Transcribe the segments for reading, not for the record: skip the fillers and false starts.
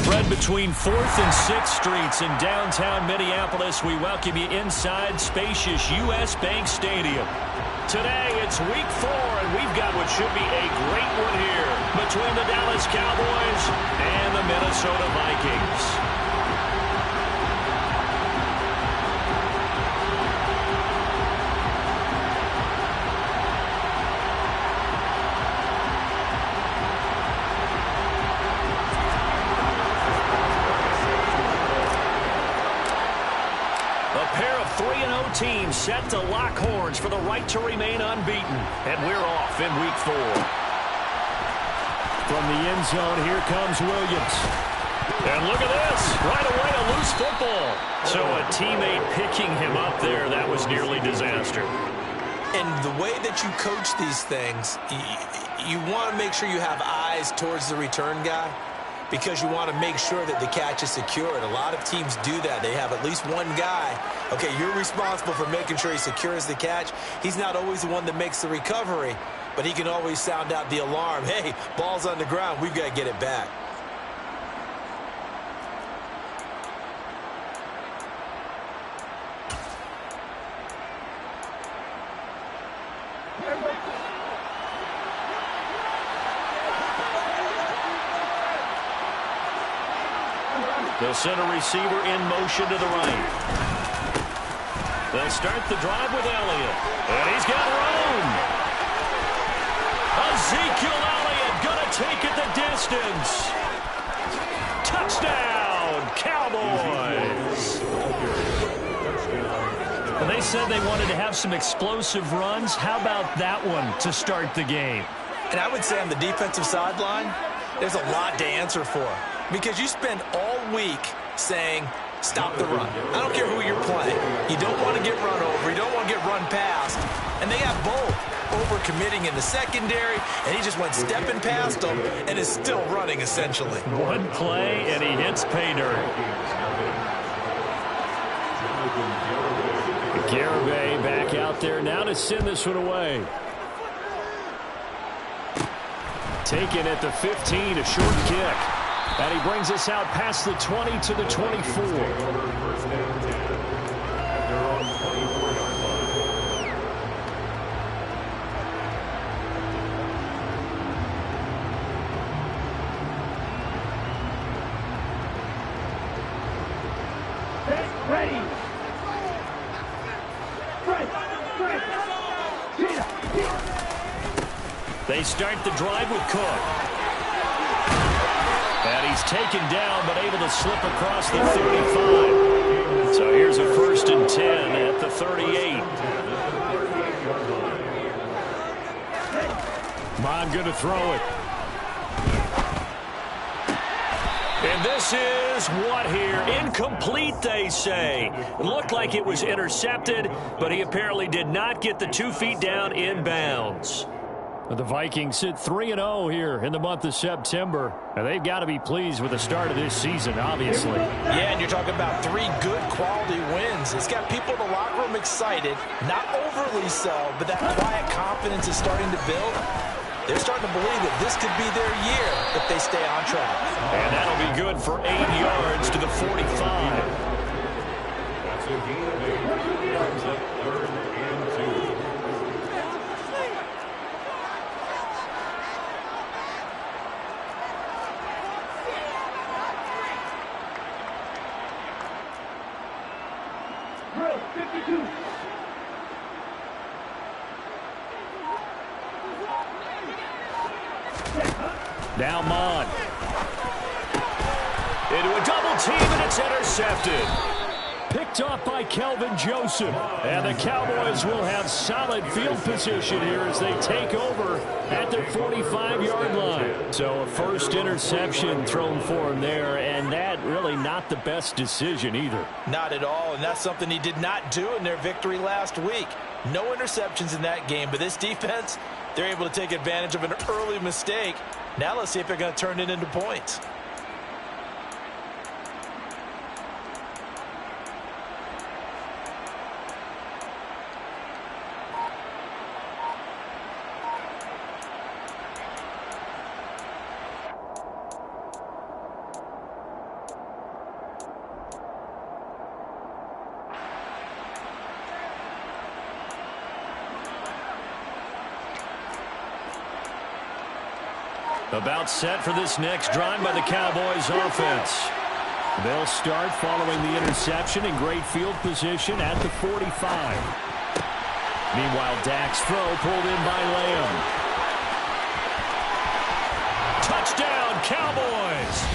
Spread between 4th and 6th Streets in downtown Minneapolis. We welcome you inside spacious U.S. Bank Stadium. Today, it's week 4, and we've got what should be a great one here between the Dallas Cowboys and the Minnesota Vikings. Teams set to lock horns for the right to remain unbeaten. And we're off in week 4. From the end zone, here comes Williams. And look at this. Right away, a loose football. So a teammate picking him up there, that was nearly disaster. And the way that you coach these things, you want to make sure you have eyes towards the return guy, because you want to make sure that the catch is secured. A lot of teams do that. They have at least one guy. Okay, you're responsible for making sure he secures the catch. He's not always the one that makes the recovery, but he can always sound out the alarm. Hey, ball's on the ground. We've got to get it back. The center receiver in motion to the right. They'll start the drive with Elliott. And he's got room. Ezekiel Elliott going to take it the distance. Touchdown, Cowboys. And they said they wanted to have some explosive runs. How about that one to start the game? And I would say on the defensive sideline, there's a lot to answer for. Because you spend all week saying, stop the run. I don't care who you're playing. You don't want to get run over. You don't want to get run past. And they got both. Over-committing in the secondary, and he just went stepping past them and is still running, essentially. One play, and he hits pay dirt. Garibay back out there now to send this one away. Taken at the 15, a short kick. And he brings us out past the 20 to the 24. Ready. They start the drive with Cook. And he's taken down, but able to slip across the 35. So here's a 1st and 10 at the 38. Mon going to throw it. And this is what here? Incomplete, they say. It looked like it was intercepted, but he apparently did not get the 2 feet down in bounds. The Vikings sit 3-0 here in the month of September. And they've got to be pleased with the start of this season, obviously. Yeah, and you're talking about 3 good quality wins. It's got people in the locker room excited, not overly so, but that quiet confidence is starting to build. They're starting to believe that this could be their year if they stay on track. And that'll be good for 8 yards to the 45. That's a gain of 8. Yards up 3rd and 2. Now Mon. Into a double team, and it's intercepted. Picked off by Kelvin Joseph. And the Cowboys will have solid field position here as they take over at their 45-yard line. So a first interception thrown for him there, and that really not the best decision either. Not at all, and that's something he did not do in their victory last week. No interceptions in that game, but this defense, they're able to take advantage of an early mistake. Now let's see if they're going to turn it into points. About set for this next drive by the Cowboys offense. They'll start following the interception in great field position at the 45. Meanwhile, Dak's throw pulled in by Lamb. Touchdown, Cowboys!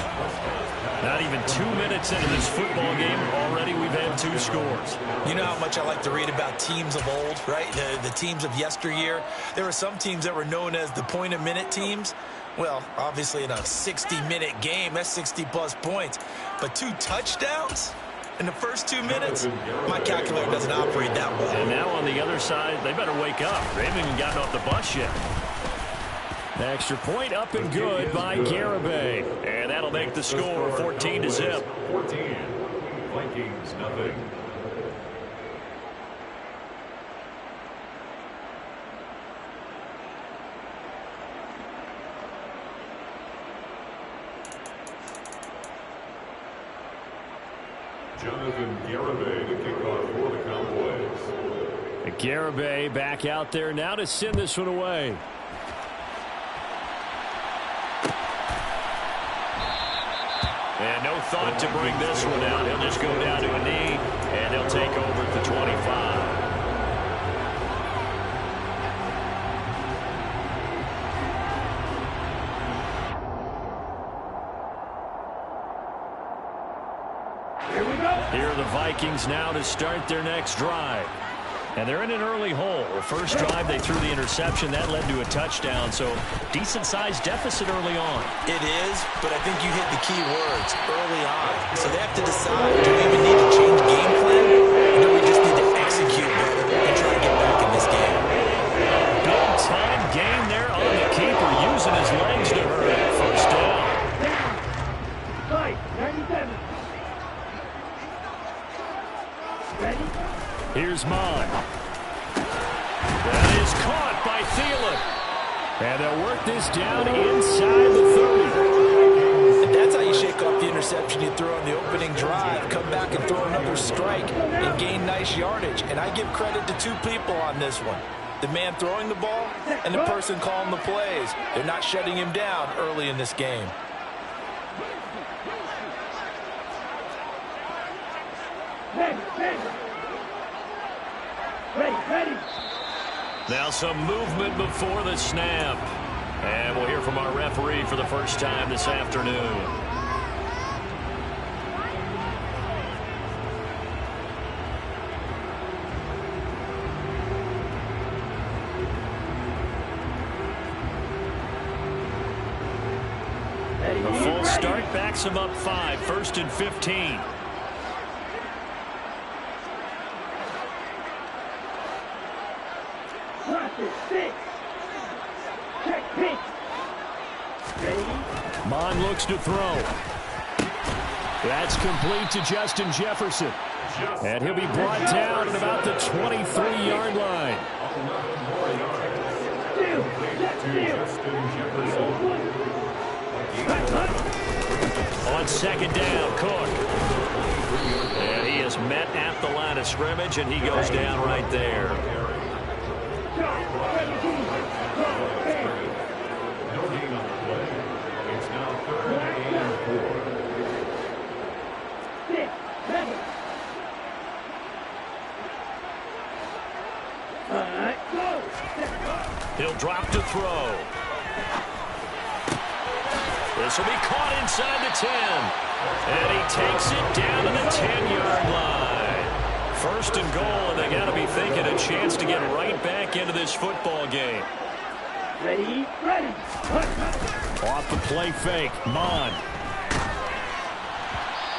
Not even 2 minutes into this football game, already we've had 2 scores. You know how much I like to read about teams of old, right? The teams of yesteryear. There were some teams that were known as the point-a-minute teams. Well, obviously in a 60-minute game, that's 60-plus points. But 2 touchdowns in the first 2 minutes? My calculator doesn't operate that well. And now on the other side, they better wake up. They haven't even gotten off the bus yet. Extra point up and good by Garibay. And that'll make the score 14-0. 14. Vikings, nothing. Jonathan Garibay to kick off for the Cowboys. Garibay back out there now to send this one away. And no thought to bring this one out. He'll just go down to a knee, and they'll take over at the 25. Here are the Vikings now to start their next drive. And they're in an early hole. First drive, they threw the interception. That led to a touchdown, so decent-sized deficit early on. It is, but I think you hit the key words early on. So they have to decide, do we even need to change game plan, or do we just need to execute better and try to get back in this game? Big-time game there on the keeper, using his legs to hurt it. First down. Here's Mon. That is caught by Thielen. And they'll work this down inside the 30. And that's how you shake off the interception you throw on the opening drive. Come back and throw another strike and gain nice yardage. And I give credit to 2 people on this one. The man throwing the ball and the person calling the plays. They're not shutting him down early in this game. Ready. Now some movement before the snap. And we'll hear from our referee for the first time this afternoon. A full start backs him up 5, 1st and 15. Mon looks to throw. That's complete to Justin Jefferson. And he'll be brought down at about the 23-yard line. On second down, Cook. And he is met at the line of scrimmage, and he goes down right there. He'll drop to throw. This will be caught inside the 10. And he takes it down to the 10-yard line. 1st and goal, and they got to be thinking a chance to get right back into this football game. Ready. Off the play fake, Mon.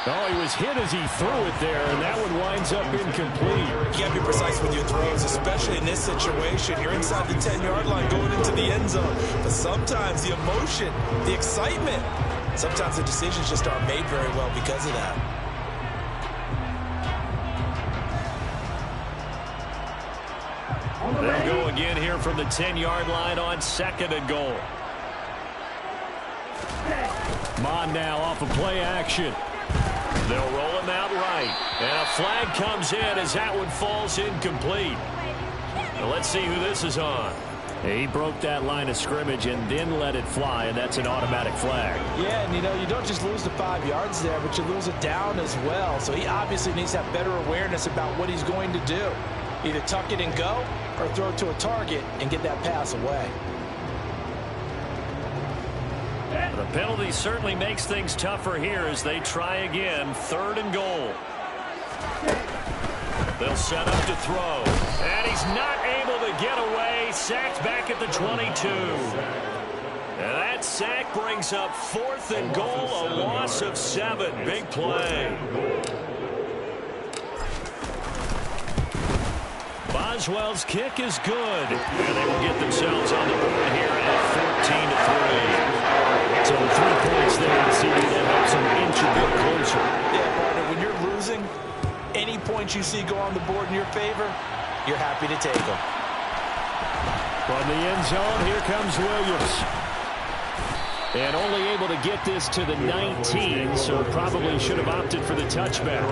Oh, he was hit as he threw it there, and that one winds up incomplete. You got to be precise with your throws, especially in this situation. You're inside the 10-yard line going into the end zone. But sometimes the emotion, the excitement, sometimes the decisions just aren't made very well because of that. They'll go again here from the 10-yard line on 2nd and goal. Mon now off of play action. They'll roll him out right. And a flag comes in as that one falls incomplete. Now let's see who this is on. He broke that line of scrimmage and then let it fly, and that's an automatic flag. Yeah, and you don't just lose the 5 yards there, but you lose it down as well. So he obviously needs to have better awareness about what he's going to do. Either tuck it and go or throw it to a target and get that pass away. The penalty certainly makes things tougher here as they try again. 3rd and goal. They'll set up to throw. And he's not able to get away. Sacked back at the 22. And that sack brings up 4th and goal, a loss of 7. Big play. Boswell's kick is good. And they will get themselves on the board here at 14-3. So 3 points there to see that helps them inch a bit closer. Yeah, partner, when you're losing, any points you see go on the board in your favor, you're happy to take them. From the end zone, here comes Williams. And only able to get this to the 19, so probably should have opted for the touchback.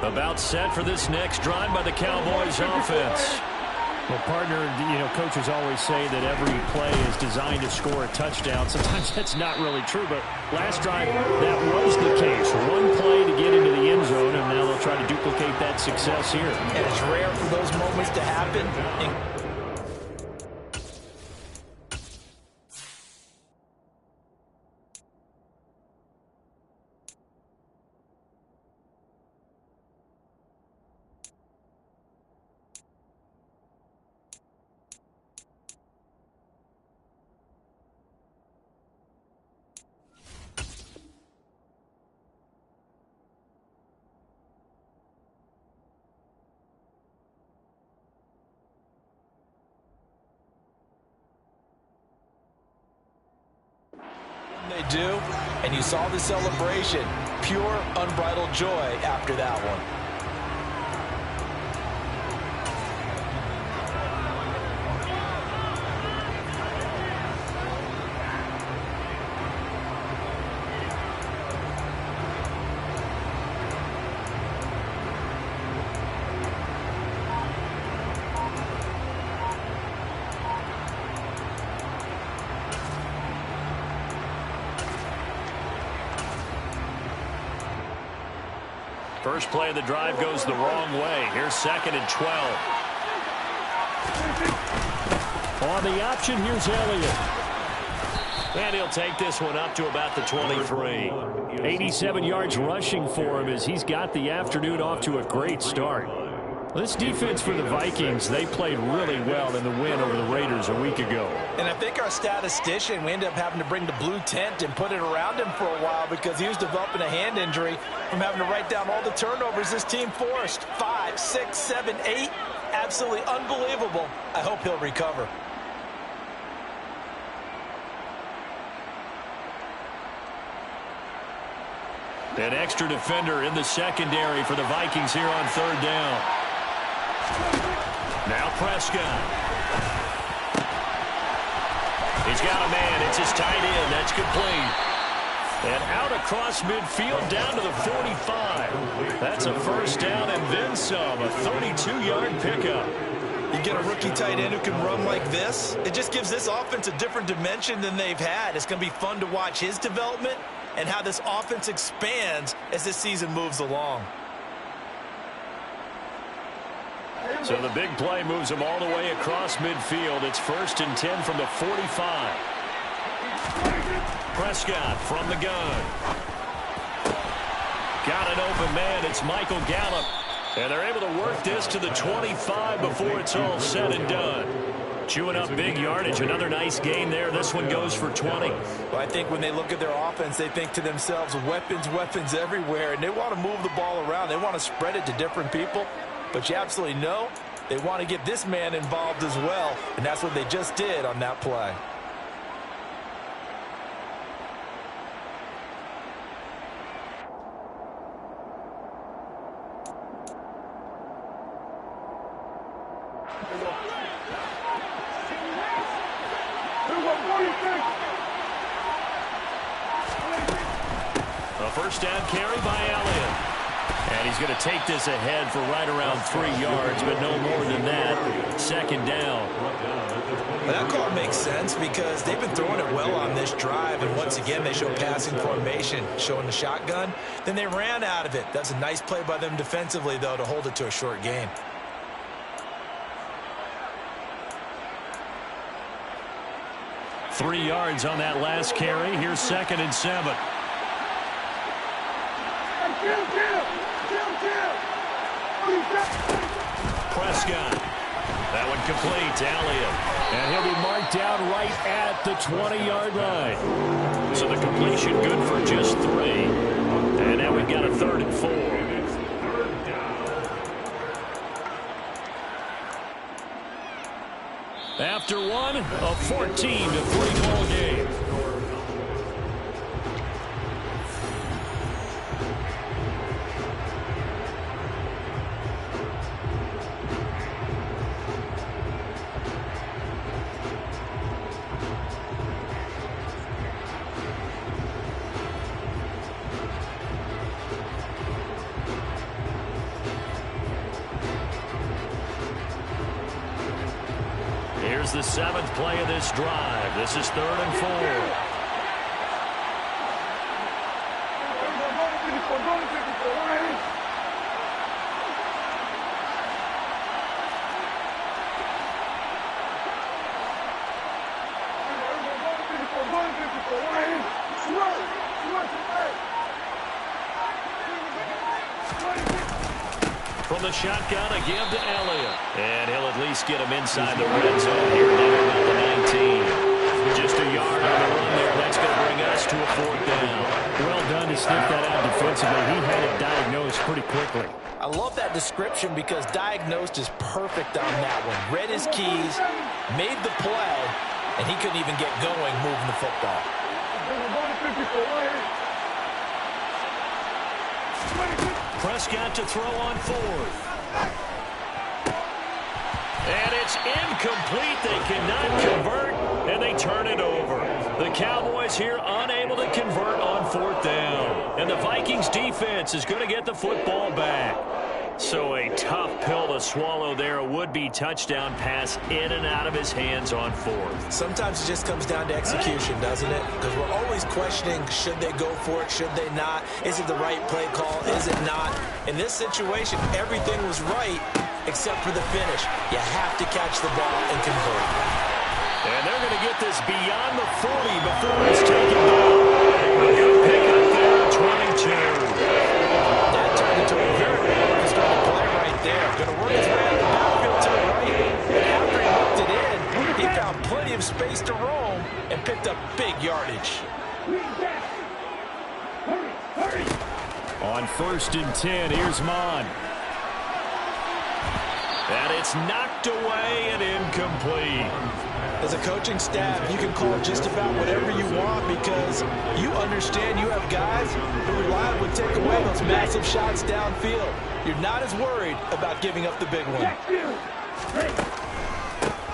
About set for this next drive by the Cowboys offense. Well, partner, coaches always say that every play is designed to score a touchdown. Sometimes that's not really true, but last drive, that was the case. One play to get into the end zone, and now they'll try to duplicate that success here. And it's rare for those moments to happen. They do, and you saw the celebration. Pure, unbridled joy after that one. First play of the drive goes the wrong way. Here's 2nd and 12. On the option, here's Elliott. And he'll take this one up to about the 23. 87 yards rushing for him as he's got the afternoon off to a great start. This defense for the Vikings, they played really well in the win over the Raiders a week ago. And I think our statistician, we ended up having to bring the blue tent and put it around him for a while because he was developing a hand injury from having to write down all the turnovers this team forced. 5, 6, 7, 8. Absolutely unbelievable. I hope he'll recover. An extra defender in the secondary for the Vikings here on 3rd down. Now Prescott. He's got a man. It's his tight end. That's complete. And out across midfield down to the 45. That's a first down and then some. A 32-yard pickup. You get a rookie tight end who can run like this. It just gives this offense a different dimension than they've had. It's going to be fun to watch his development and how this offense expands as this season moves along. So the big play moves them all the way across midfield. It's 1st and 10 from the 45. Prescott from the gun. Got an open man. It's Michael Gallup. And they're able to work this to the 25 before it's all said and done. Chewing up big yardage. Another nice gain there. This one goes for 20. Well, I think when they look at their offense, they think to themselves, weapons, weapons everywhere. And they want to move the ball around. They want to spread it to different people. But you absolutely know they want to get this man involved as well. And that's what they just did on that play. A first down carry by Elliott. And he's going to take this ahead for right around 3 yards, but no more than that. Second down. Well, that call makes sense because they've been throwing it well on this drive, and once again they show passing formation, showing the shotgun. Then they ran out of it. That's a nice play by them defensively, though, to hold it to a short gain. Three yards on that last carry. Here's 2nd and 7. Prescott. That one complete to Elliott. And he'll be marked down right at the 20-yard line. So the completion good for just 3. And now we've got a 3rd and 4. After one, a 14-3 ball game. Here's the 7th play of this drive. This is 3rd and 4. From the shotgun, a give to Elliott. And he'll at least get him inside the red zone here, down about the 19. Just a yard on the run there. That's going to bring us to a 4th down. Well done to sniff that out defensively. He had it diagnosed pretty quickly. I love that description because diagnosed is perfect on that one. Read his keys, made the play, and he couldn't even get going moving the football. Prescott to throw on 4th. And it's incomplete. They cannot convert, and they turn it over. The Cowboys here unable to convert on 4th down. And the Vikings defense is going to get the football back. So a tough pill to swallow there. A would-be touchdown pass in and out of his hands on 4th. Sometimes it just comes down to execution, doesn't it? Because we're always questioning, should they go for it, should they not? Is it the right play call, is it not? In this situation, everything was right except for the finish. You have to catch the ball and convert. And they're going to get this beyond the 40 before it's taken down. A good pickup there at 22. That turned into a very well-orchestrated play right there. Going to work his way out of the backfield to the right. And after he hooked it in, he found plenty of space to roam and picked up big yardage. On 1st and 10, here's Mon. And it's knocked away and incomplete. As a coaching staff, you can call just about whatever you want because you understand you have guys who reliably take away those massive shots downfield. You're not as worried about giving up the big one.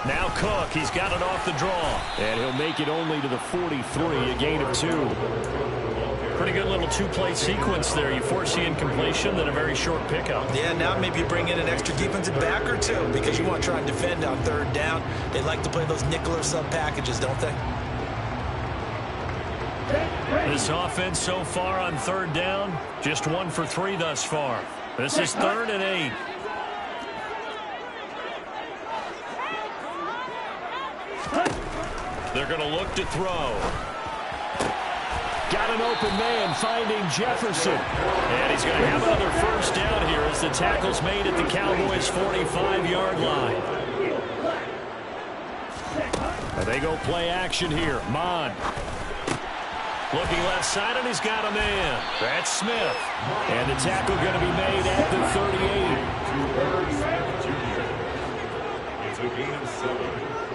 Now Cook, he's got it off the draw. And he'll make it only to the 43, a gain of 2. Pretty good little 2-play sequence there. You force the incompletion, then a very short pickup. Yeah, now maybe you bring in an extra defensive back or 2 because you want to try and defend on 3rd down. They like to play those nickel or sub packages, don't they? This offense so far on 3rd down, just 1 for 3 thus far. This is 3rd and 8. They're going to look to throw. Got an open man finding Jefferson. And he's going to have another first down here as the tackle's made at the Cowboys' 45-yard line. And they go play action here. Mon. Looking left side, and he's got a man. That's Smith. And the tackle going to be made at the 38. It's a gain of 7.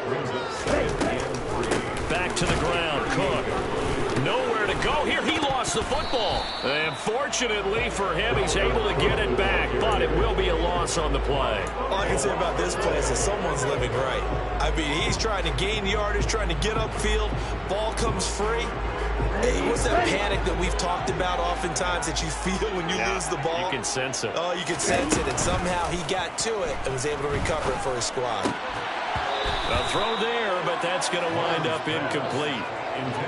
Brings up 2nd and 3. Back to the ground. Cook. Nowhere to go here. He lost the football. And fortunately for him, he's able to get it back. But it will be a loss on the play. All I can say about this play is that someone's living right. I mean, he's trying to gain yardage, trying to get upfield. Ball comes free. Hey, what's that panic that we've talked about oftentimes that you feel when you lose the ball? You can sense it. Oh, you can sense it, and somehow he got to it and was able to recover it for his squad. A throw there, but that's going to wind up incomplete.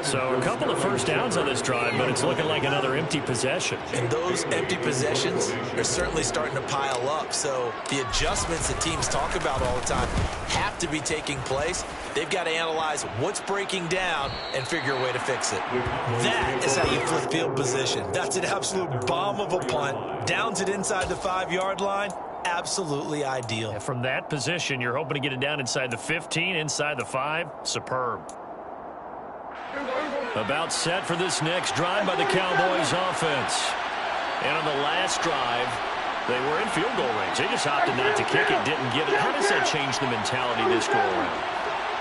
So a couple of first downs on this drive, but it's looking like another empty possession. And those empty possessions are certainly starting to pile up. So the adjustments that teams talk about all the time have to be taking place. They've got to analyze what's breaking down and figure a way to fix it. That is how you flip field position. That's an absolute bomb of a punt. Downs it inside the 5-yard line. Absolutely ideal. And from that position, you're hoping to get it down inside the 15, inside the 5. Superb. About set for this next drive by the Cowboys offense. And on the last drive, they were in field goal range. They just opted not to kick it, didn't get it. How does that change the mentality this go around?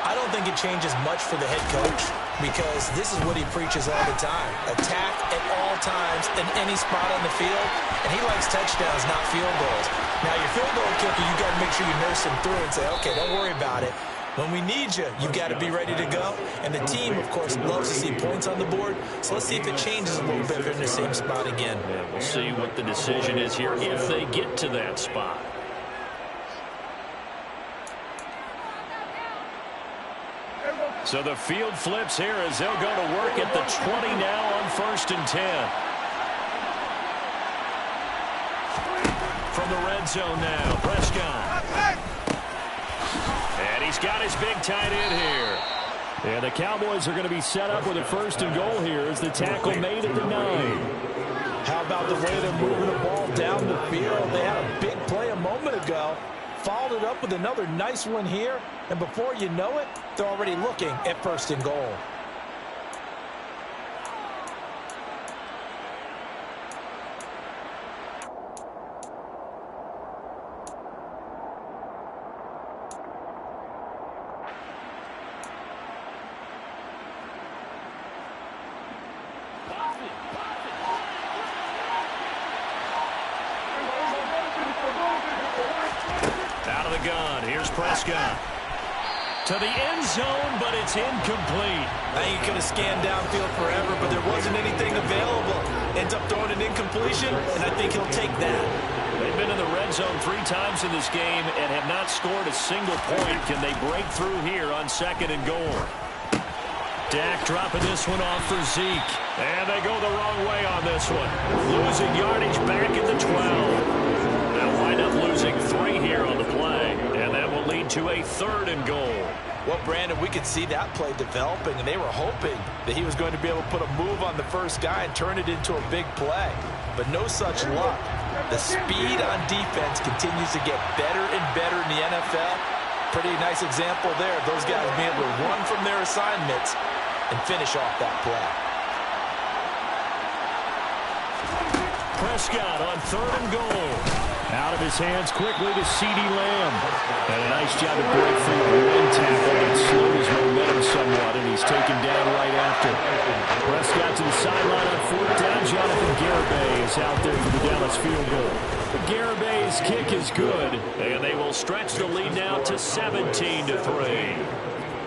I don't think it changes much for the head coach because this is what he preaches all the time. Attack at all times in any spot on the field. And he likes touchdowns, not field goals. Now, your field goal kicker, you got to make sure you nurse him through and say, okay, don't worry about it. When we need you, you've got to be ready to go. And the team, of course, loves to see points on the board. So let's see if it changes a little bit if they're in the same spot again. Yeah, we'll see what the decision is here if they get to that spot. So the field flips here as they'll go to work at the 20 now on 1st and 10. From the red zone now, Prescott. And he's got his big tight end here. And the Cowboys are going to be set up with a 1st and goal here as the tackle made at the 9. How about the way they're moving the ball down the field? They had a big play a moment ago. Followed it up with another nice one here. And before you know it, they're already looking at 1st and goal. Prescott to the end zone, but it's incomplete. I think he could have scanned downfield forever, but there wasn't anything available. Ends up throwing an incompletion, and I think he'll take that. They've been in the red zone 3 times in this game and have not scored a single point. Can they break through here on 2nd and goal? Dak dropping this one off for Zeke. And they go the wrong way on this one. Losing yardage back at the 12. They'll wind up losing 3 here on the play. And that will lead to a 3rd and goal. Well, Brandon, we could see that play developing, and they were hoping that he was going to be able to put a move on the first guy and turn it into a big play. But no such luck. The speed on defense continues to get better and better in the NFL. Pretty nice example there of those guys being able to run from their assignments and finish off that play. Prescott on 3rd and goal. Out of his hands quickly to CeeDee Lamb. And a nice job to break through the one tackle that slowed his momentum somewhat, and he's taken down right after. Prescott to the sideline on 4th down. Jonathan Garibay is out there for the Dallas field goal. But Garibay's kick is good, and they will stretch the lead now to 17-3.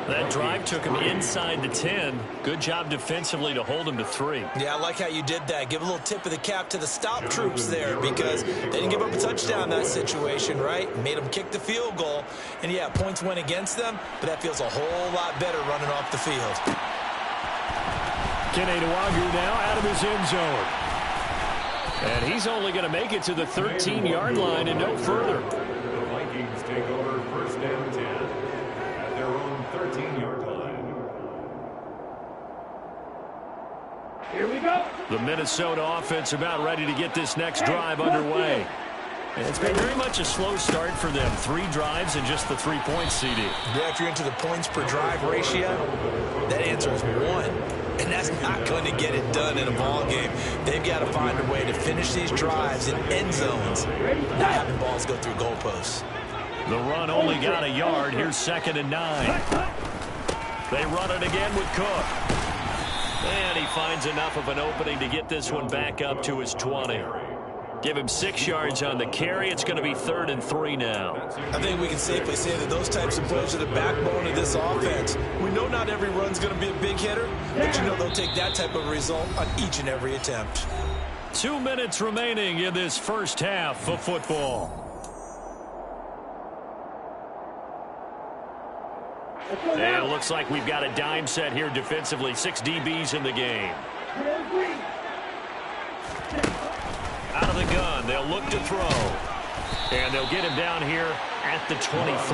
That drive took him inside the 10. Good job defensively to hold him to 3. Yeah, I like how you did that. Give a little tip of the cap to the stop troops there because they didn't give up a touchdown in that situation, right? Made them kick the field goal. And, yeah, points went against them, but that feels a whole lot better running off the field. Kene Nwangwu now out of his end zone. And he's only going to make it to the 13-yard line and no further. The Vikings take over 1st and 10 at their own 13-yard line. Here we go. The Minnesota offense about ready to get this next drive underway. It's been very much a slow start for them. 3 drives and just the 3 points, CD. Yeah, if you're into the points per drive ratio, that answer is 1. And that's not going to get it done in a ball game. They've got to find a way to finish these drives in end zones, not having balls go through goalposts. The run only got a yard. Here's 2nd and 9. They run it again with Cook. And he finds enough of an opening to get this one back up to his 20. Give him 6 yards on the carry. It's going to be 3rd and 3 now. I think we can safely say that those types of plays are the backbone of this offense. We know not every run's going to be a big hitter, but you know they'll take that type of result on each and every attempt. 2 minutes remaining in this first half of football. And it looks like we've got a dime set here defensively. 6 DBs in the game. Out of the gun, they'll look to throw. And they'll get him down here at the 23.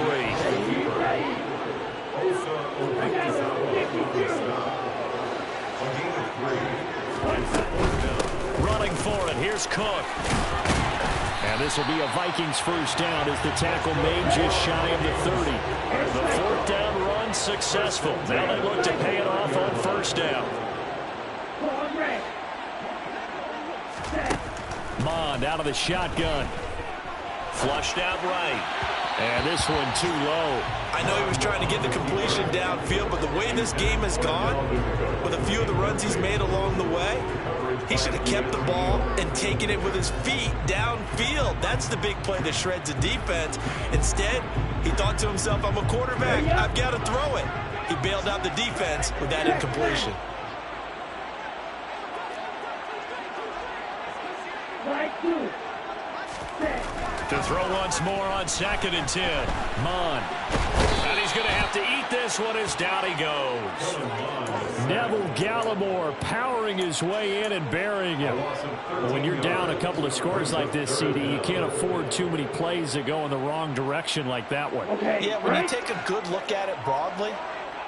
Running for it, here's Cook. And this will be a Vikings first down as the tackle made just shy of the 30. The 4th down run successful. Now they look to pay it off on first down. Mond out of the shotgun. Flushed out right. And this one too low. I know he was trying to get the completion downfield, but the way this game has gone, with a few of the runs he's made along the way, he should have kept the ball and taken it with his feet downfield. That's the big play that shreds a defense. Instead, he thought to himself, I'm a quarterback, I've got to throw it. He bailed out the defense with that incompletion. To throw once more on 2nd and 10. Mond. And he's going to have to eat this one as down he goes. Neville Gallimore powering his way in and burying him. When you're down a couple of scores like this, CD, you can't afford too many plays that go in the wrong direction like that one. Yeah, when you take a good look at it broadly,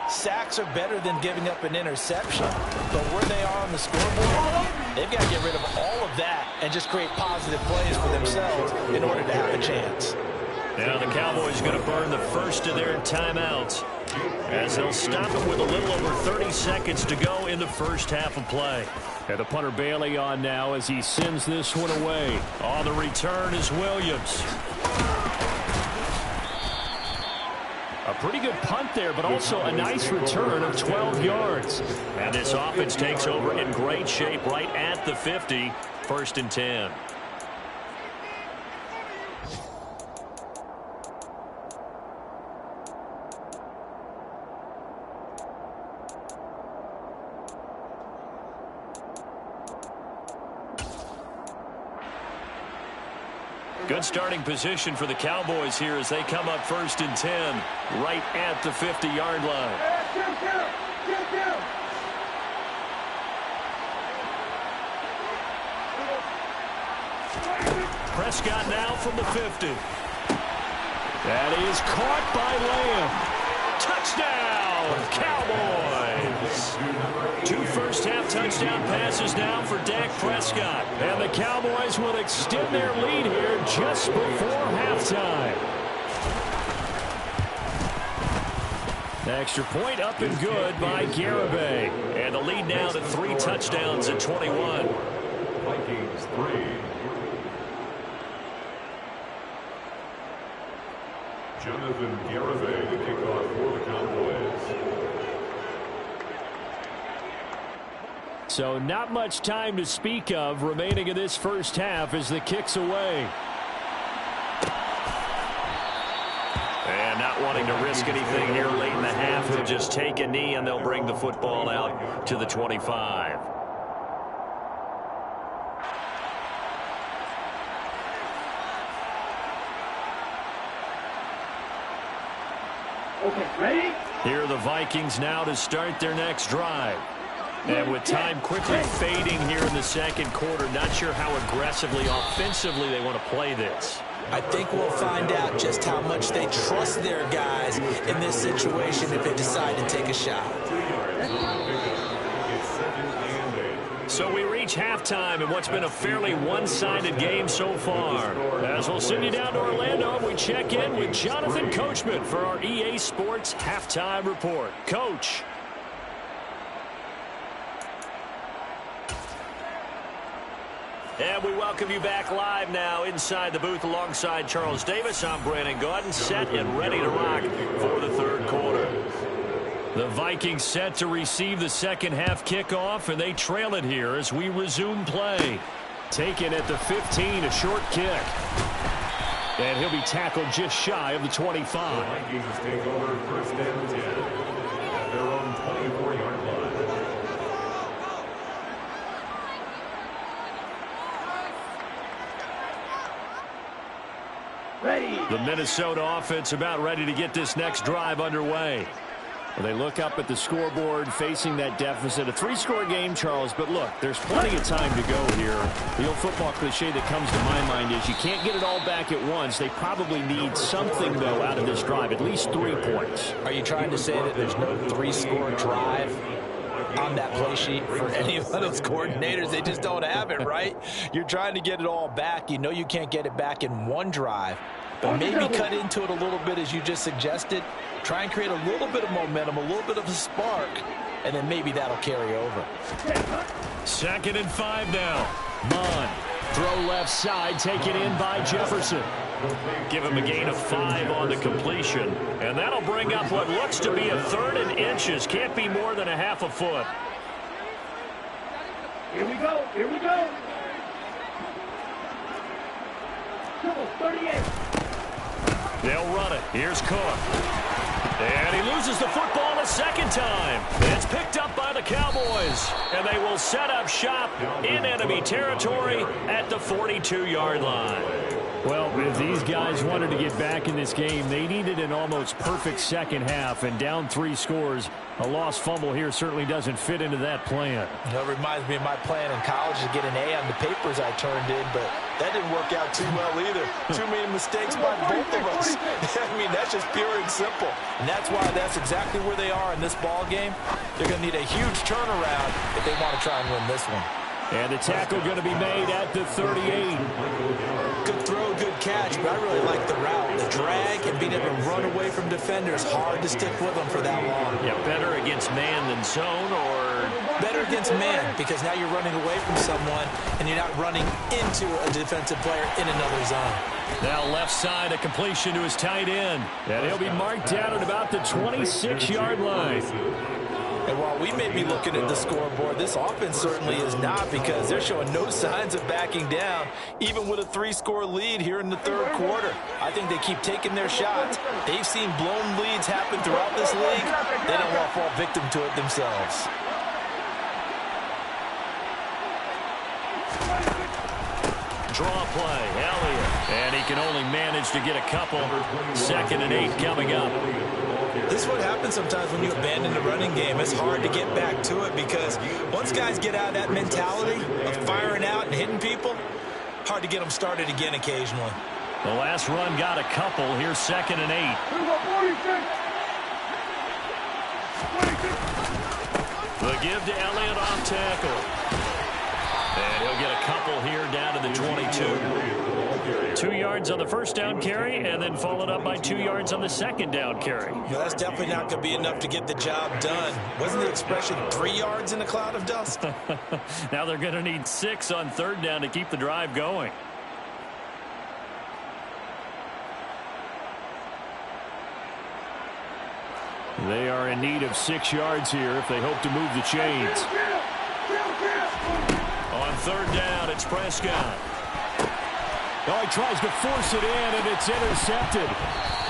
sacks are better than giving up an interception. But where they are on the scoreboard, they've got to get rid of all of that and just create positive plays for themselves in order to have a chance. Now the Cowboys are going to burn the first of their timeouts as they'll stop it with a little over 30 seconds to go in the first half of play. And the punter Bailey on now as he sends this one away. On the return is Williams. A pretty good punt there, but also a nice return of 12 yards. And this offense takes over in great shape right at the 50, 1st and 10. Good starting position for the Cowboys here as they come up 1st and 10 right at the 50-yard line. Prescott now from the 50. That is caught by Lamb. Touchdown, Cowboys. 2 first-half touchdown passes now for Dak Prescott. And the Cowboys will extend their lead here just before halftime. The extra point up and good by Garibay. And the lead now to 3 touchdowns at 21. Vikings 3. Jonathan Garibay to kick off for the Cowboys. So not much time to speak of remaining in this first half as the kick's away. And not wanting to risk anything here late in the half, he'll just take a knee and they'll bring the football out to the 25. Okay, ready? Here are the Vikings now to start their next drive. And with time quickly fading here in the second quarter, not sure how aggressively, offensively they want to play this. I think we'll find out just how much they trust their guys in this situation if they decide to take a shot. So we reach halftime in what's been a fairly one-sided game so far. As we'll send you down to Orlando, we check in with Jonathan Coachman for our EA Sports Halftime Report. Coach. And we welcome you back live now inside the booth alongside Charles Davis. I'm Brandon Gaudin, set and ready to rock for the third quarter. The Vikings set to receive the second half kickoff, and they trail it here as we resume play. Taken at the 15, a short kick. And he'll be tackled just shy of the 25. The Vikings take over first and 10 at their own 24-yard line. The Minnesota offense about ready to get this next drive underway. Well, they look up at the scoreboard facing that deficit. A three-score game, Charles, but look, there's plenty of time to go here. The old football cliche that comes to my mind is you can't get it all back at once. They probably need something, though, out of this drive, at least 3 points. Are you trying to say that there's no three-score drive on that play sheet for any of those coordinators? They just don't have it, right? You're trying to get it all back. You know you can't get it back in one drive. But maybe cut into it a little bit as you just suggested. Try and create a little bit of momentum, a little bit of a spark, and then maybe that'll carry over. 2nd and 5 now. Mon. Throw left side, taken in by Jefferson. Give him a gain of 5 on the completion. And that'll bring up what looks to be a 3rd and inches. Can't be more than a half a foot. Here we go. Here we go. 38. They'll run it. Here's Cook. And he loses the football a second time. It's picked up by the Cowboys. And they will set up shop in enemy territory at the 42-yard line. Well, if these guys wanted to get back in this game, they needed an almost perfect second half. And down 3 scores, a lost fumble here certainly doesn't fit into that plan. That reminds me of my plan in college to get an A on the papers I turned in, but that didn't work out too well either. Too many mistakes by both of us. I mean, that's just pure and simple. And that's why that's exactly where they are in this ball game. They're going to need a huge turnaround if they want to try and win this one. And the tackle going to be made at the 38. Good throw, good catch, but I really like the route. The drag and being able to run away from defenders. Hard to stick with them for that long. Yeah, better against man than zone, or better against man, because now you're running away from someone and you're not running into a defensive player in another zone. Now left side, a completion to his tight end. And he'll be marked down at about the 26-yard line. And while we may be looking at the scoreboard, this offense certainly is not, because they're showing no signs of backing down, even with a 3-score lead here in the third quarter. I think they keep taking their shots. They've seen blown leads happen throughout this league. They don't want to fall victim to it themselves. Draw play, Elliott. And he can only manage to get a couple. 2nd and 8 coming up. This is what happens sometimes when you abandon the running game. It's hard to get back to it, because once guys get out of that mentality of firing out and hitting people, hard to get them started again occasionally. The last run got a couple. Here's 2nd and 8. The give to Elliott off tackle. And he'll get a couple here down to the 22. 2 yards on the first down carry, and then followed up by 2 yards on the second down carry. No, that's definitely not going to be enough to get the job done. Wasn't the expression 3 yards in a cloud of dust? Now they're going to need 6 on 3rd down to keep the drive going. They are in need of 6 yards here if they hope to move the chains. On 3rd down, it's Prescott. Oh, he tries to force it in, and it's intercepted.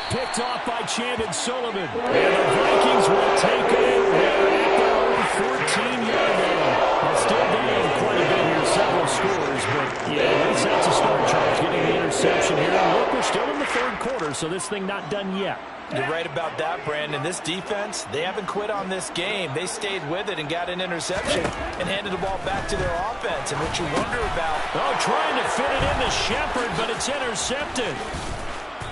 Picked off by Chandon Sullivan. And the Vikings will take over at their own 14-yard line. They're still down quite a bit here, several scores, but yeah, at least that's a start, Charles, getting the interception here. And look, we're still in the third quarter, so this thing not done yet. You're right about that, Brandon. This defense, they haven't quit on this game. They stayed with it and got an interception and handed the ball back to their offense. And what you wonder about... Oh, trying to fit it into Shepard, but it's intercepted.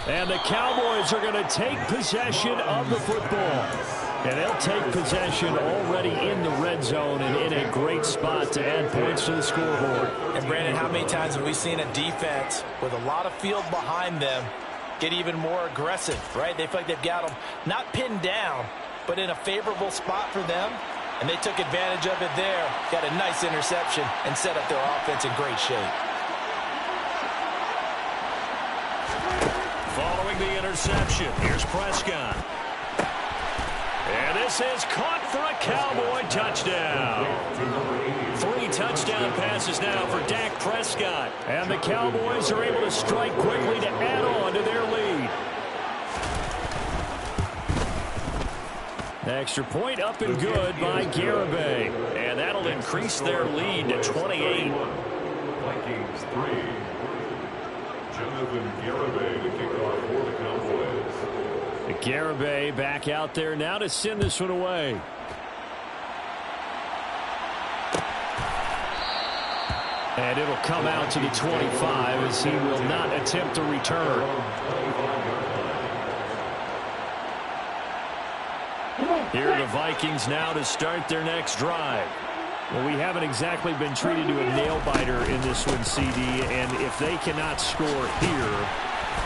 And the Cowboys are going to take possession of the football. And they'll take possession already in the red zone and in a great spot to add points to the scoreboard. And, Brandon, how many times have we seen a defense with a lot of field behind them get even more aggressive, right? They feel like they've got them not pinned down, but in a favorable spot for them. And they took advantage of it there. Got a nice interception and set up their offense in great shape. Following the interception, here's Prescott. And this is caught for a Cowboy touchdown. 3 touchdown passes now for Dak Prescott. And the Cowboys are able to strike quickly to add on to their lead. Extra point up and good by Garibay. And that'll increase their lead to 28. Vikings 3. Jonathan Garibay to kick off for the Cowboys. Garibay back out there now to send this one away. And it'll come out to the 25 as he will not attempt to return. Here are the Vikings now to start their next drive. Well, we haven't exactly been treated to a nail-biter in this one, CD, and if they cannot score here,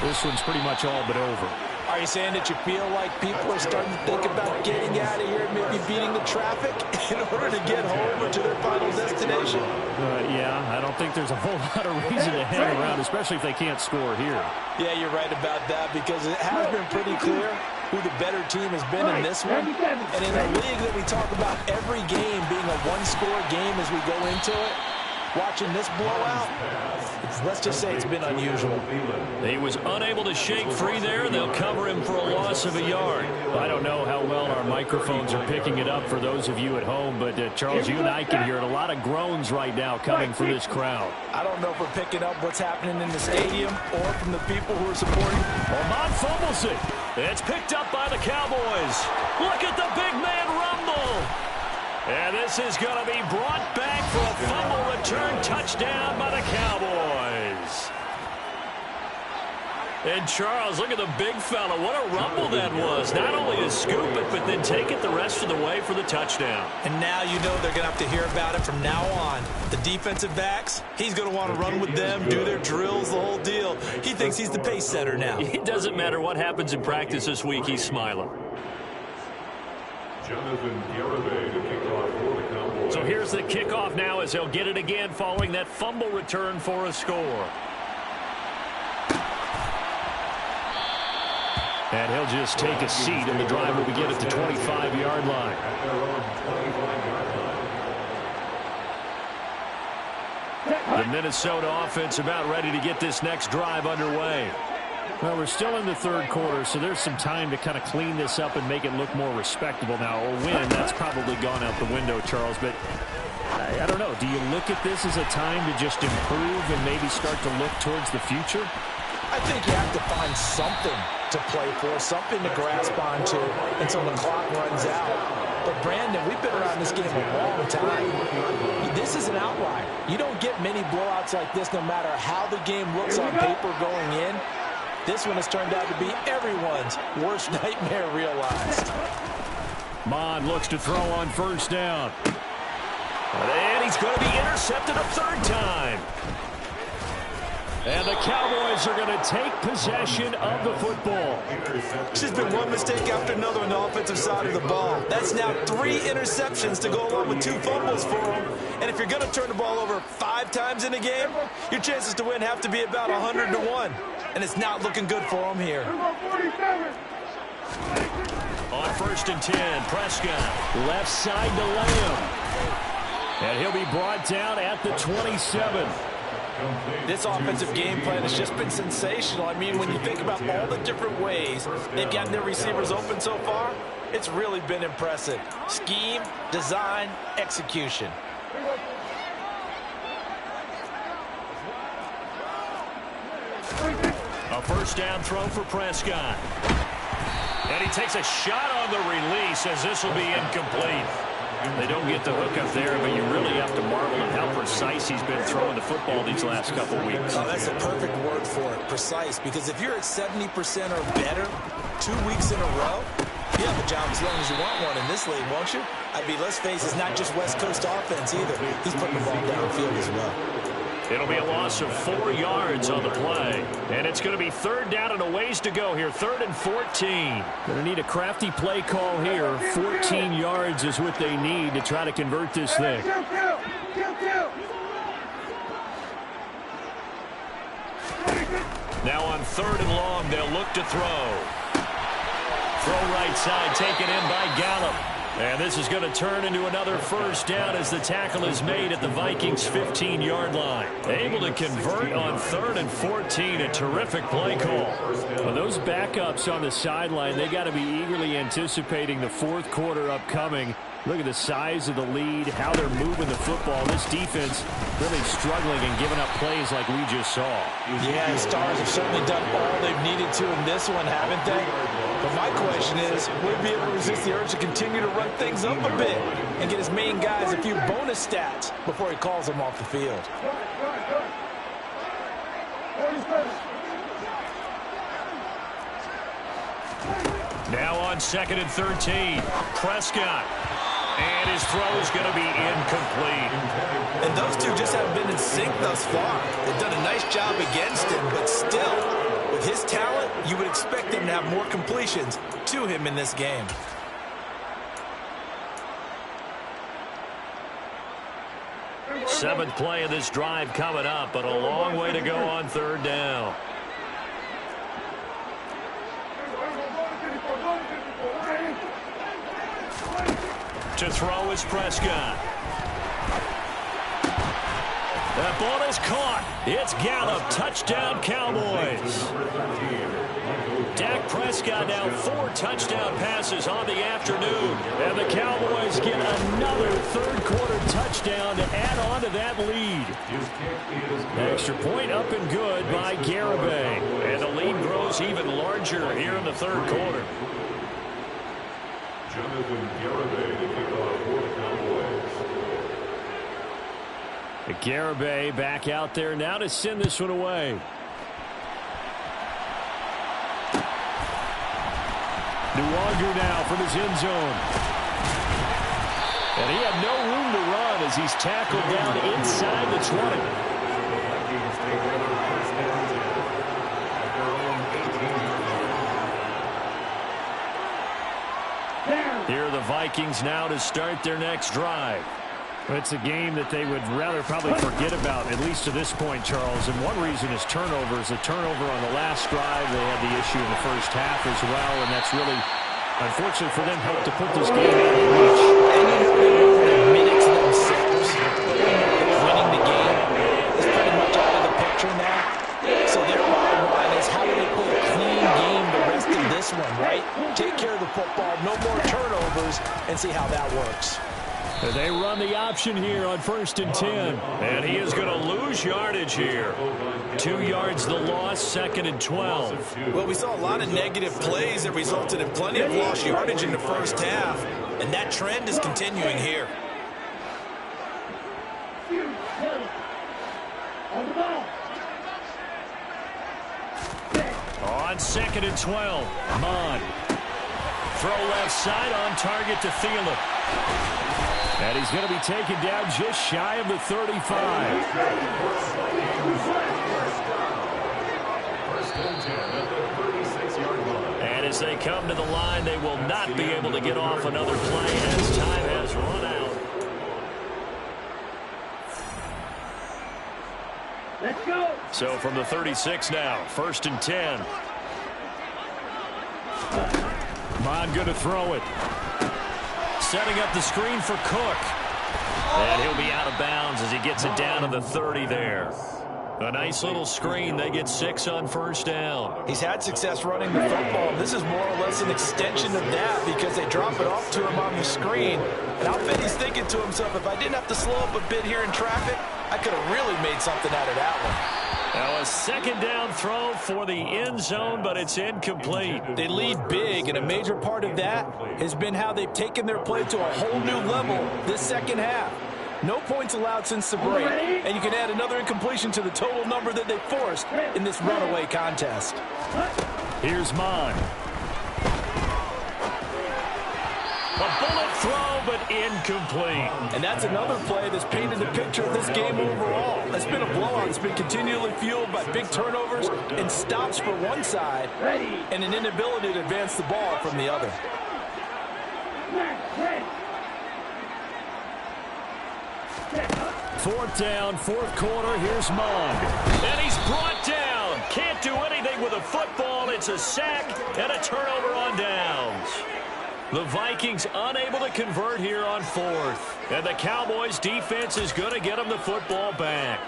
this one's pretty much all but over. Are you saying that you feel like people are starting to think about getting out of here and maybe beating the traffic in order to get home or to their final destination? Yeah, I don't think there's a whole lot of reason to hang around, especially if they can't score here. Yeah, you're right about that because it has been pretty clear who the better team has been in this one. And in a league that we talk about every game being a one-score game as we go into it, watching this blowout, let's just say it's been unusual. He was unable to shake free there. They'll cover him for a loss of a yard. I don't know how well our microphones are picking it up for those of you at home, but Charles, you and I can hear it. A lot of groans right now coming from this crowd. I don't know if we're picking up what's happening in the stadium or from the people who are supporting. Ahmad fumbles it. It's picked up by the Cowboys. Look at the big man rumble. And this is going to be brought back for a fumble return touchdown by the Cowboys. And Charles, look at the big fella. What a rumble that was. Not only to scoop it, but then take it the rest of the way for the touchdown. And now you know they're going to have to hear about it from now on. The defensive backs, he's going to want to run with them, do their drills, the whole deal. He thinks he's the pace setter now. It doesn't matter what happens in practice this week. He's smiling. Jonathan Garibay to kick off for the Cowboys. So here's the kickoff now as he'll get it again following that fumble return for a score. And he'll just take a seat, and the drive will begin at the 25-yard line. The Minnesota offense about ready to get this next drive underway. Well, we're still in the third quarter, so there's some time to kind of clean this up and make it look more respectable now. A win, that's probably gone out the window, Charles, but I don't know. Do you look at this as a time to just improve and maybe start to look towards the future? I think you have to find something to play for, something to grasp onto until the clock runs out. But, Brandon, we've been around this game a long time. This is an outlier. You don't get many blowouts like this no matter how the game looks on paper going in. This one has turned out to be everyone's worst nightmare realized. Mond looks to throw on first down. And he's going to be intercepted a third time. And the Cowboys are going to take possession of the football. It's just been one mistake after another on the offensive side of the ball. That's now 3 interceptions to go along with 2 fumbles for them. And if you're going to turn the ball over 5 times in a game, your chances to win have to be about 100 to 1. And it's not looking good for them here. On 1st and 10, Prescott left side to Lamb. And he'll be brought down at the 27. This offensive game plan has just been sensational. I mean, when you think about all the different ways they've gotten their receivers open so far, it's really been impressive. Scheme, design, execution. A first down throw for Prescott. And he takes a shot on the release as this will be incomplete. They don't get the hook up there, but you really have to marvel at how precise he's been throwing the football these last couple weeks. Oh, that's a perfect word for it, precise, because if you're at 70% or better 2 weeks in a row, You have a job as long as you want one in this league, won't you? I mean, let's face it, it's not just West Coast offense either. He's putting the ball downfield as well. It'll be a loss of 4 yards on the play. And it's going to be 3rd down and a ways to go here. 3rd and 14. Going to need a crafty play call here. 14 yards is what they need to try to convert this thing. Now on 3rd and long, they'll look to throw. Throw right side, taken in by Gallup. And this is going to turn into another 1st down as the tackle is made at the Vikings' 15-yard line. Able to convert on 3rd and 14. A terrific play call. Well, those backups on the sideline, they got to be eagerly anticipating the 4th quarter upcoming. Look at the size of the lead, how they're moving the football. This defense really struggling and giving up plays like we just saw. Yeah, the Stars have certainly done all they've needed to in this one, haven't they? But my question is, will he be able to resist the urge to continue to run things up a bit and get his main guys a few bonus stats before he calls them off the field? Now on 2nd and 13, Prescott. And his throw is going to be incomplete. And those two just haven't been in sync thus far. They've done a nice job against him, but still, with his talent, you would expect him to have more completions to him in this game. Seventh play of this drive coming up, but a long way to go on 3rd down. To throw is Prescott. That ball is caught. It's Gallup. Touchdown, Cowboys. Dak Prescott now 4 touchdown passes on the afternoon. And the Cowboys get another 3rd quarter touchdown to add on to that lead. Extra point up and good by Garibay. And the lead grows even larger here in the 3rd quarter. Jonathan Garibay to kick off for the Cowboys. Garibay back out there now to send this one away. Nuwanger now from his end zone. And he had no room to run as he's tackled down inside the 20. Vikings take another 1st and 10 at their own 18-yard line. Here are the Vikings now to start their next drive. It's a game that they would rather probably forget about, at least to this point, Charles. And one reason is turnovers. A turnover on the last drive. They had the issue in the 1st half as well, and that's really, unfortunately for them, helped to put this game out of reach. And you know they're admitting to themselves. Winning the game is pretty much out of the picture now. So their bottom line is, how do they play a clean game the rest of this one, right? Take care of the football, no more turnovers, and see how that works. They run the option here on 1st and 10. And he is going to lose yardage here. 2 yards the loss, 2nd and 12. Well, we saw a lot of negative plays that resulted in plenty of lost yardage in the 1st half, and that trend is continuing here. On 2nd and 12, Mon. Throw left side on target to Thielen. And he's going to be taken down just shy of the 35. 1st and 10 at the 36-yard line. And as they come to the line, they will not be able to get off another play as time has run out. Let's go. So from the 36 now, 1st and 10. Mon going to throw it. Setting up the screen for Cook. And he'll be out of bounds as he gets it down to the 30 there. A nice little screen. They get 6 on 1st down. He's had success running the football. This is more or less an extension of that because they drop it off to him on the screen. And I'll bet he's thinking to himself, if I didn't have to slow up a bit here in traffic, I could have really made something out of that one. Now a 2nd down throw for the end zone, but it's incomplete. They lead big, and a major part of that has been how they've taken their play to a whole new level this 2nd half. No points allowed since the break, and you can add another incompletion to the total number that they forced in this runaway contest. Here's Mon. throw, but incomplete. And that's another play that's painted the picture of this game overall. It's been a blowout. It's been continually fueled by big turnovers and stops for one side and an inability to advance the ball from the other. Fourth down, fourth quarter. Here's Mond. And he's brought down. Can't do anything with a football. It's a sack and a turnover on downs. The Vikings unable to convert here on fourth. And the Cowboys defense is going to get them the football back.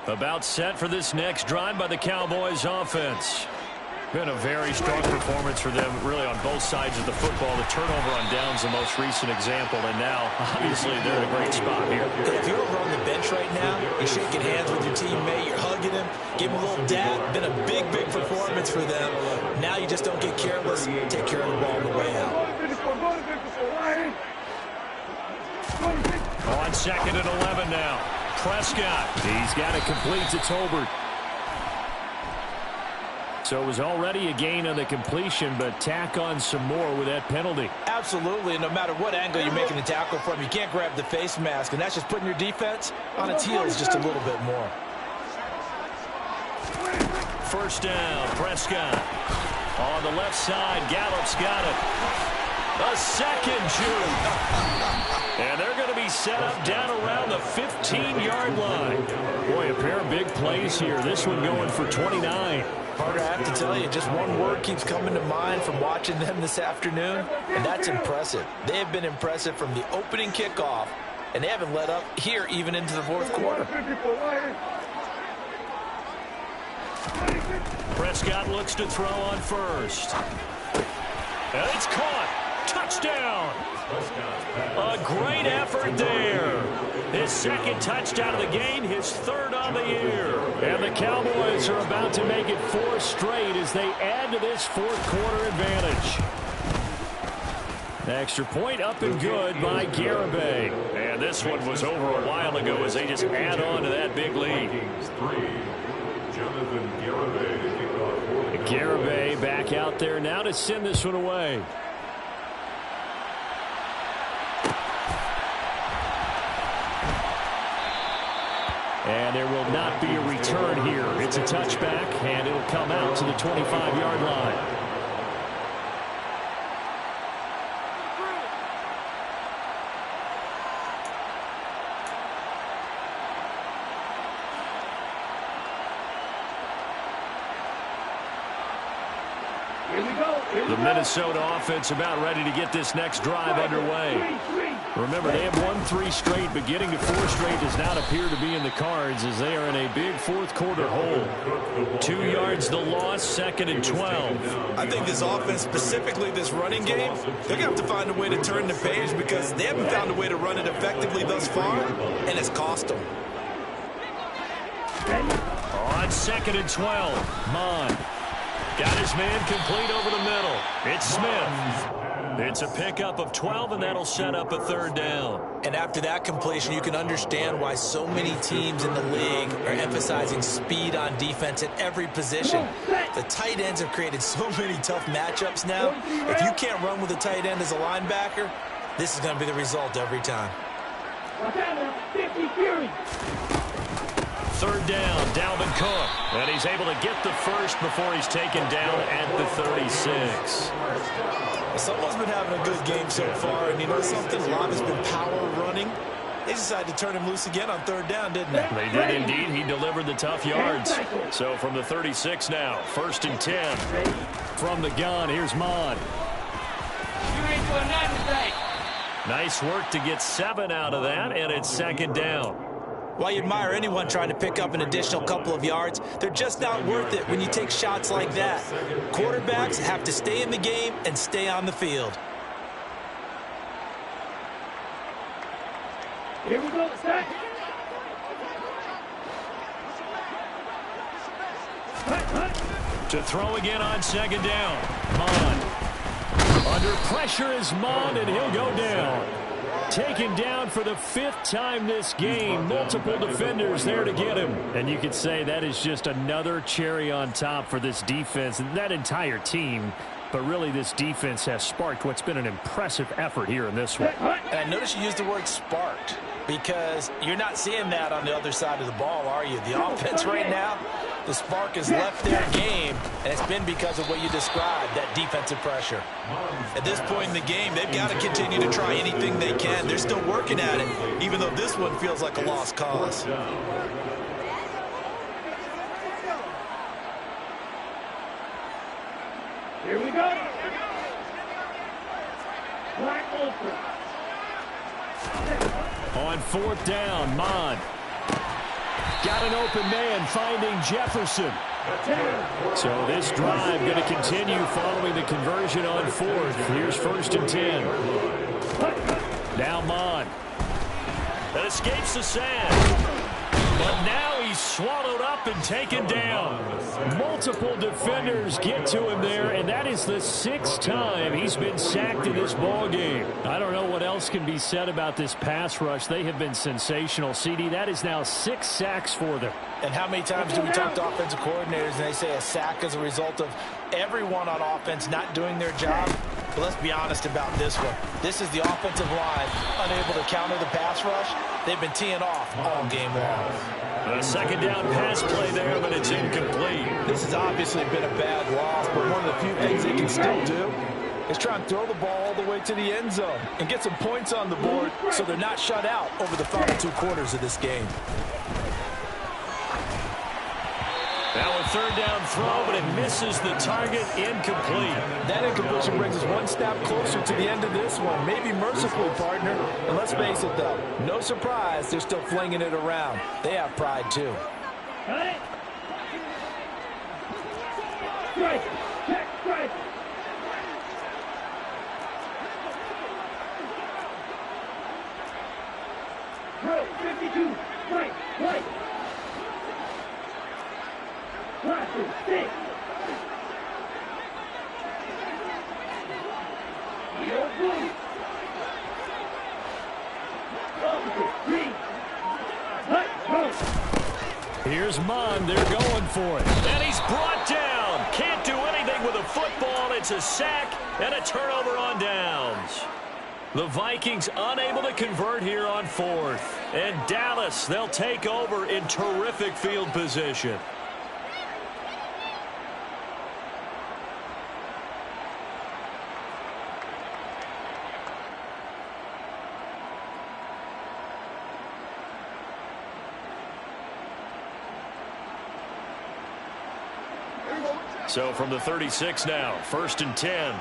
About set for this next drive by the Cowboys offense. Been a very strong performance for them, really, on both sides of the football. The turnover on downs, the most recent example, and now, obviously, they're in a great spot here. If you're over on the bench right now, you're shaking hands with your teammate, you're hugging him, give him a little dab. Been a big, big performance for them. Now you just don't get careless. Take care of the ball on the way out. On second and 11 now. Prescott. He's got it complete to Tolbert. So it was already a gain on the completion, but tack on some more with that penalty. Absolutely, and no matter what angle you're making the tackle from, you can't grab the face mask, and that's just putting your defense on its heels just a little bit more. First down, Prescott. On the left side, Gallup's got it. A second juke. And they're going to be set up down around the 15-yard line. Boy, a pair of big plays here. This one going for 29. Carter, I have to tell you, just one word keeps coming to mind from watching them this afternoon, and that's impressive. They have been impressive from the opening kickoff, and they haven't let up here even into the fourth quarter. Prescott looks to throw on first. And it's caught. Touchdown. A great effort there. His second touchdown of the game, his third on the year. And the Cowboys are about to make it 4 straight as they add to this fourth quarter advantage. Extra point up and good by Garibay. And this one was over a while ago as they just add on to that big lead. Garibay back out there now to send this one away. And there will not be a return here. It's a touchback, and it'll come out to the 25-yard line. The Minnesota offense about ready to get this next drive underway. Remember, they have won 3 straight, but getting to 4 straight does not appear to be in the cards as they are in a big fourth quarter hole. 2 yards the loss, second and 12. I think this offense, specifically this running game, they're going to have to find a way to turn the page because they haven't found a way to run it effectively thus far, and it's cost them. On second and 12, Mond. Got his man complete over the middle. It's Smith. It's a pickup of 12, and that'll set up a third down. And after that completion, you can understand why so many teams in the league are emphasizing speed on defense at every position. The tight ends have created so many tough matchups now. If you can't run with a tight end as a linebacker, this is going to be the result every time. Third down, Dalvin Cook. And he's able to get the first before he's taken down at the 36. Someone's been having a good game so far, and you know something? A lot has been power running. They decided to turn him loose again on third down, didn't they? They did indeed. He delivered the tough yards. So from the 36 now, first and 10. From the gun, here's Mond. Nice work to get 7 out of that, and it's second down. While you admire anyone trying to pick up an additional couple of yards, they're just not worth it when you take shots like that. Quarterbacks have to stay in the game and stay on the field. Here we go, set. To throw again on second down. Mond. Under pressure is Mond, and he'll go down. Taken down for the 5th time this game. Multiple defenders there to get him. And you could say that is just another cherry on top for this defense and that entire team. But really, this defense has sparked what's been an impressive effort here in this one. And notice you used the word sparked because you're not seeing that on the other side of the ball, are you? The offense right now, the spark has left their game, and it's been because of what you described, that defensive pressure. At this point in the game, they've got to continue to try anything they can. They're still working at it, even though this one feels like a lost cause. Here we go. Black open. On 4th down, Mon. Got an open man finding Jefferson. So this drive going to continue following the conversion on 4th. Here's 1st and 10. Now Mon. That escapes the sand. But now he's swallowed up and taken down. Multiple defenders get to him there, and that is the 6th time he's been sacked in this ball game. I don't know what else can be said about this pass rush. They have been sensational. CD, that is now 6 sacks for them. And how many times do we talk to offensive coordinators and they say a sack is a result of everyone on offense not doing their job? But let's be honest about this one. This is the offensive line unable to counter the pass rush. They've been teeing off all game long. A 2nd down pass play there, but it's incomplete. This has obviously been a bad loss, but one of the few things they can still do is try and throw the ball all the way to the end zone and get some points on the board so they're not shut out over the final 2 quarters of this game. Now a 3rd down throw, but it misses the target, incomplete. That incompletion brings us one step closer to the end of this one. Maybe mercifully, partner. And let's face it, though, no surprise, they're still flinging it around. They have pride, too. Got it. Strike. Check. Strike. Throw. 52. Strike. Right. Six. Here's Mon. They're going for it. And he's brought down. Can't do anything with a football. It's a sack and a turnover on downs. The Vikings unable to convert here on 4th. And Dallas, they'll take over in terrific field position. So from the 36 now, 1st and 10.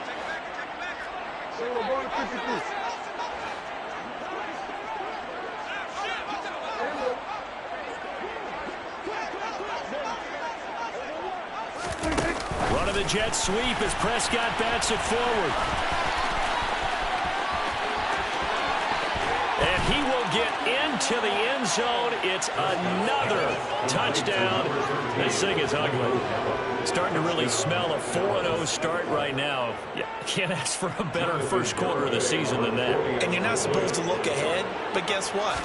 Running the jet sweep as Prescott bats it forward. And he will get into the end zone. It's another touchdown. This thing is ugly. Starting to really smell a 4-0 start right now. You can't ask for a better first quarter of the season than that. And you're not supposed to look ahead, but guess what?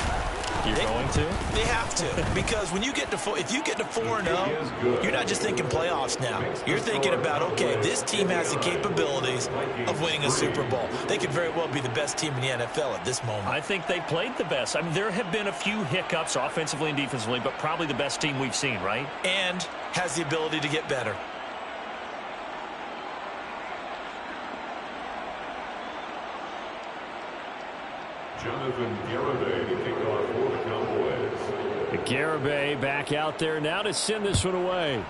You're going to? They have to, because when you get to if you get to 4-0, you're not just thinking playoffs now. You're thinking about, okay, this team has the capabilities of winning a Super Bowl. They could very well be the best team in the NFL at this moment. I think they played the best. I mean, there have been a few hiccups offensively and defensively, but probably the best team we've seen, right? And has the ability to get better. Jonathan Garibay to kick off for the Cowboys. Garibay back out there now to send this one away.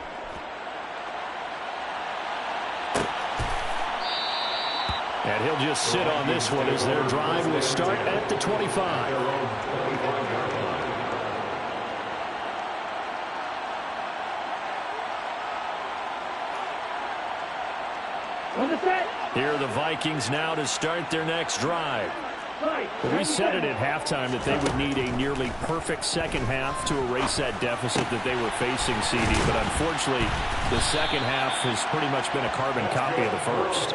And he'll just sit on this one as their drive will start at the 25. On the set. Here are the Vikings now to start their next drive. Well, we said it at halftime that they would need a nearly perfect second half to erase that deficit that they were facing, CD. But unfortunately, the second half has pretty much been a carbon copy of the first.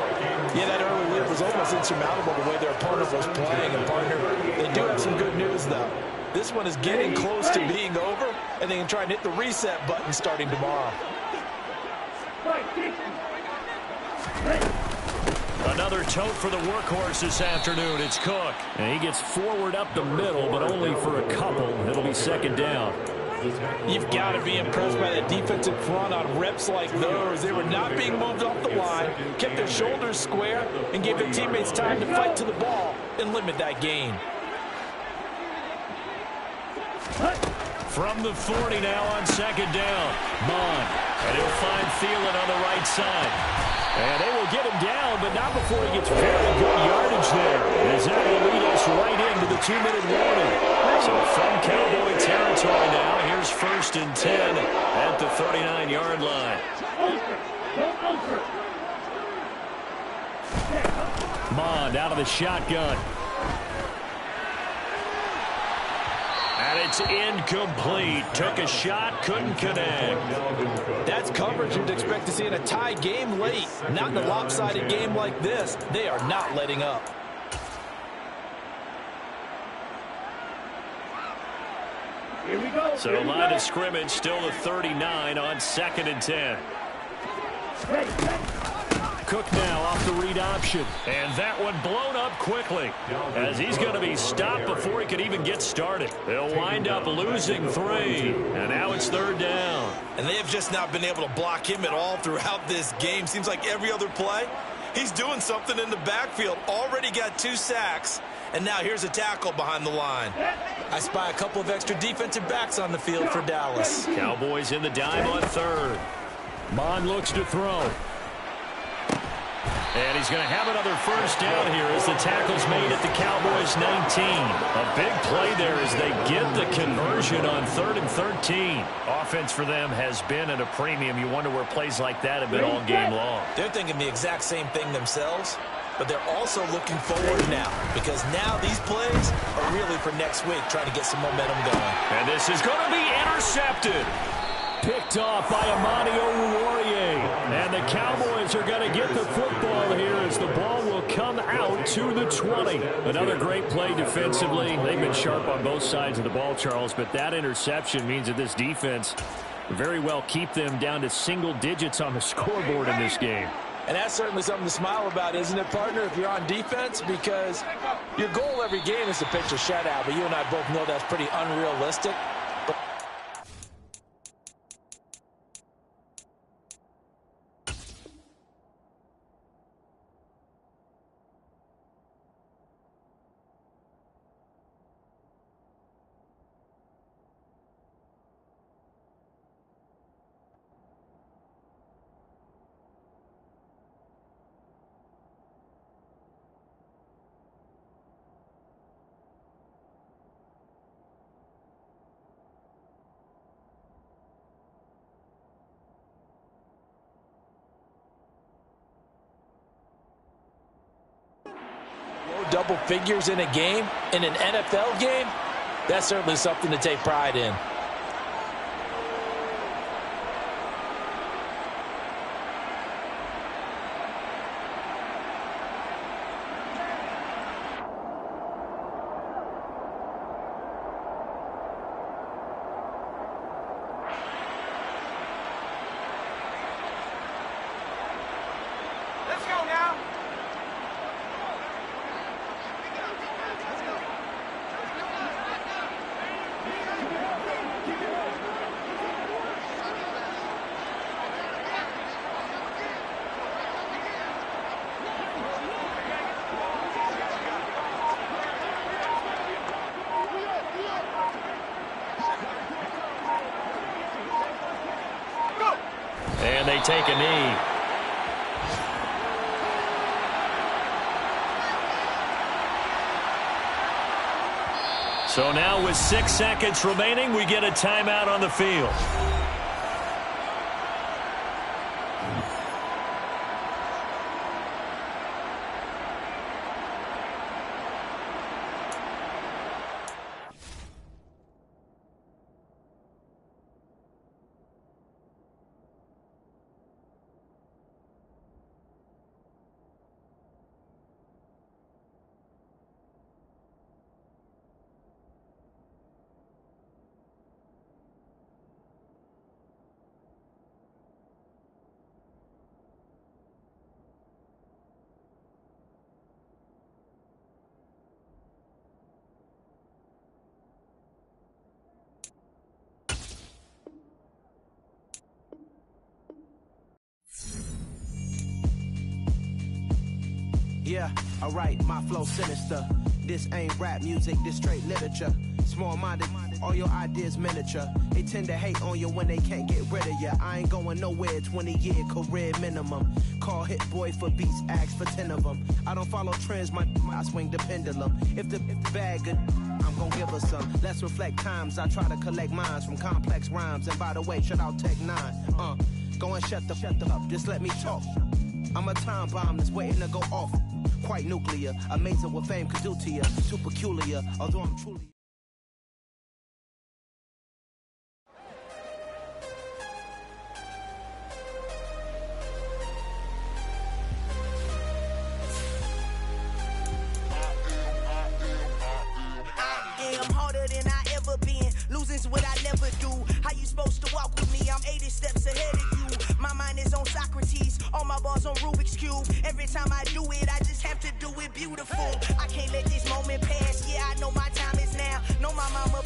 Yeah, that early lead was almost insurmountable the way their opponent was playing. And, partner, they do have some good news, though. This one is getting close to being over, and they can try and hit the reset button starting tomorrow. Another tote for the workhorse this afternoon. It's Cook. And he gets forward up the middle, but only for a couple. It'll be second down. You've got to be impressed by that defensive front on reps like those. They were not being moved off the line, kept their shoulders square, and gave their teammates time to fight to the ball and limit that gain. From the 40 now on second down. Bond. And he'll find Thielen on the right side. And they will get him down, but not before he gets very good yardage there. As that will lead us right into the 2-minute warning. So from Cowboy territory now, here's 1st and 10 at the 39-yard line. Mond out of the shotgun. And it's incomplete. Took a shot, couldn't connect. That's coverage you'd expect to see in a tie game late. Not in a lopsided game like this. They are not letting up. Here we go. So line of scrimmage still the 39 on 2nd and 10. Cook now off the read option. And that one blown up quickly as he's going to be stopped before he could even get started. They'll wind up losing 3. And now it's 3rd down. And they have just not been able to block him at all throughout this game. Seems like every other play, he's doing something in the backfield. Already got 2 sacks. And now here's a tackle behind the line. I spy a couple of extra defensive backs on the field for Dallas. Cowboys in the dime on 3rd. Mond looks to throw. And he's going to have another 1st down here as the tackle's made at the Cowboys 19. A big play there as they get the conversion on 3rd and 13. Offense for them has been at a premium. You wonder where plays like that have been all game long. They're thinking the exact same thing themselves, but they're also looking forward now because now these plays are really for next week, trying to get some momentum going. And this is going to be intercepted. Picked off by Amani Oruwariye. And the Cowboys are going to get the football here as the ball will come out to the 20. Another great play defensively. They've been sharp on both sides of the ball, Charles, but that interception means that this defense very well keep them down to single digits on the scoreboard in this game. And that's certainly something to smile about, isn't it, partner, if you're on defense? Because your goal every game is to pitch a shutout, but you and I both know that's pretty unrealistic. Double figures in a game, in an NFL game, that's certainly something to take pride in. And they take a knee. So now with 6 seconds remaining, we get a timeout on the field. Yeah, alright, my flow sinister. This ain't rap music, this straight literature. Small-minded, all your ideas miniature. They tend to hate on you when they can't get rid of you. I ain't going nowhere, 20-year career minimum. Call Hit Boy for beats, ask for 10 of them. I don't follow trends, I swing the pendulum. If the bag good, I'm gon' give her some. Let's reflect times, I try to collect minds from complex rhymes. And by the way, shout out Tech 9. Go and shut the up, just let me talk. I'm a time bomb that's waiting to go off. Quite nuclear, amazing what fame could do to you. Too peculiar, although I'm truly... Losing's what I never do. How you supposed to walk with me? I'm 80 steps ahead of you. My mind is on Socrates, all my balls on Rubik's Cube. Every time I do it, I just have to do it beautiful. I can't let this moment pass. Yeah, I know my time is now. Know my mama